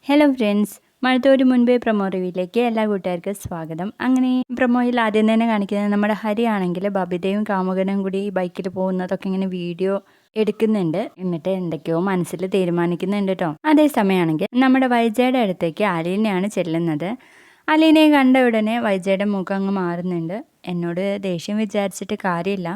Hello friends, മഴത്തോരു മുൻപേ promo റിവ്യൂയിലേക്ക് എല്ലാ കൂട്ടുകാർക്കും സ്വാഗതം. അങ്ങനെ പ്രൊമോയിൽ ആദ്യം തന്നെ കാണിക്കുന്നത് നമ്മുടെ ഹരി ആണെങ്കിൽ ബബിതയും കാമുകനും കൂടി ബൈക്കിൽ പോകുന്നതൊക്കെ ഇങ്ങനെ വീഡിയോ എടുക്കുന്നുണ്ട്. എന്നിട്ട് എന്തൊക്കെയോ മനസ്സിൽ തീരുമാനിക്കുന്നുണ്ട് കേട്ടോ. അതേസമയമാണെങ്കിൽ നമ്മുടെ വൈജയുടെ അടുത്തേക്ക് അലീനയാണ് ചെല്ലുന്നത്. അലീനയെ കണ്ട ഉടനെ വൈജയുടെ മുഖം അങ്ങ് മാറുന്നുണ്ട്. എന്നോട് ദേഷ്യം വിചാരിച്ചിട്ട് കാര്യമില്ല,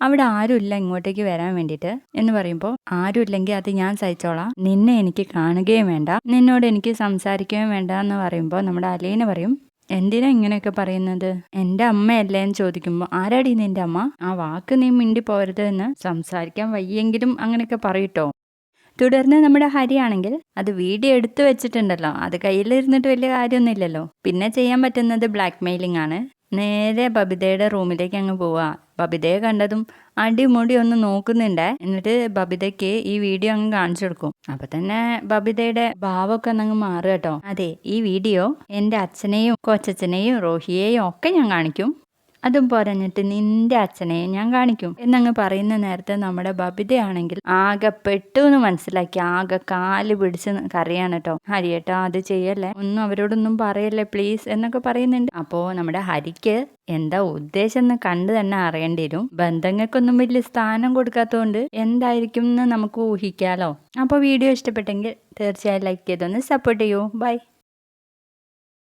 അവിടെ ആരുമില്ല ഇങ്ങോട്ടേക്ക് വരാൻ വേണ്ടിയിട്ട് എന്ന് പറയുമ്പോൾ, ആരുമില്ലെങ്കിൽ അത് ഞാൻ സഹിച്ചോളാം, നിന്നെ എനിക്ക് കാണുകയും വേണ്ട, നിന്നോട് എനിക്ക് സംസാരിക്കുകയും വേണ്ട എന്ന് പറയുമ്പോൾ നമ്മുടെ അലീന പറയും, എന്തിനാ ഇങ്ങനെയൊക്കെ പറയുന്നത്, എൻ്റെ അമ്മയല്ലേ എന്ന് ചോദിക്കുമ്പോൾ, ആരാടി നിന്റെ അമ്മ, ആ വാക്ക് നീ മിണ്ടി പോരുത് എന്ന്, സംസാരിക്കാൻ വയ്യെങ്കിലും അങ്ങനെയൊക്കെ പറയട്ടോ. തുടർന്ന് നമ്മുടെ ഹരിയാണെങ്കിൽ അത് വീഡിയോ എടുത്തു വെച്ചിട്ടുണ്ടല്ലോ, അത് കയ്യിലിരുന്നിട്ട് വലിയ കാര്യമൊന്നുമില്ലല്ലോ, പിന്നെ ചെയ്യാൻ പറ്റുന്നത് ബ്ലാക്ക് മെയിലിംഗ് ആണ്. നേരെ ബബിതയുടെ റൂമിലേക്ക് അങ്ങ് പോവാ. ബബിതയെ കണ്ടതും അടിമുടി ഒന്ന് നോക്കുന്നുണ്ടേ. എന്നിട്ട് ബബിതയ്ക്ക് ഈ വീഡിയോ അങ്ങ് കാണിച്ചു കൊടുക്കും. അപ്പൊ തന്നെ ബബിതയുടെ ഭാവമൊക്കെ ഒന്നങ്ങ് മാറുക കേട്ടോ. അതെ, ഈ വീഡിയോ എൻ്റെ അച്ഛനെയും കൊച്ചച്ഛനെയും റോഹിയെയും ഒക്കെ ഞാൻ കാണിക്കും, അതും പറഞ്ഞിട്ട് നിന്റെ അച്ഛനെയും ഞാൻ കാണിക്കും എന്നങ്ങ് പറയുന്ന നേരത്തെ നമ്മുടെ ബബിതയാണെങ്കിൽ ആകെ പെട്ടു എന്ന് മനസ്സിലാക്കി ആകെ കാല് പിടിച്ച് കരയാണ് കേട്ടോ. ഹരിയേട്ടാ അത് ചെയ്യല്ലേ, ഒന്നും അവരോടൊന്നും പറയല്ലേ പ്ലീസ് എന്നൊക്കെ പറയുന്നുണ്ട്. അപ്പോൾ നമ്മുടെ ഹരിക്ക് എന്താ ഉദ്ദേശം എന്ന് കണ്ടു തന്നെ അറിയേണ്ടി വരും. ബന്ധങ്ങൾക്കൊന്നും വലിയ സ്ഥാനം കൊടുക്കാത്തതുകൊണ്ട് എന്തായിരിക്കും എന്ന് നമുക്ക് ഊഹിക്കാലോ. അപ്പോൾ വീഡിയോ ഇഷ്ടപ്പെട്ടെങ്കിൽ തീർച്ചയായും ലൈക്ക് ചെയ്തൊന്ന് സപ്പോർട്ട് ചെയ്യൂ. ബൈ.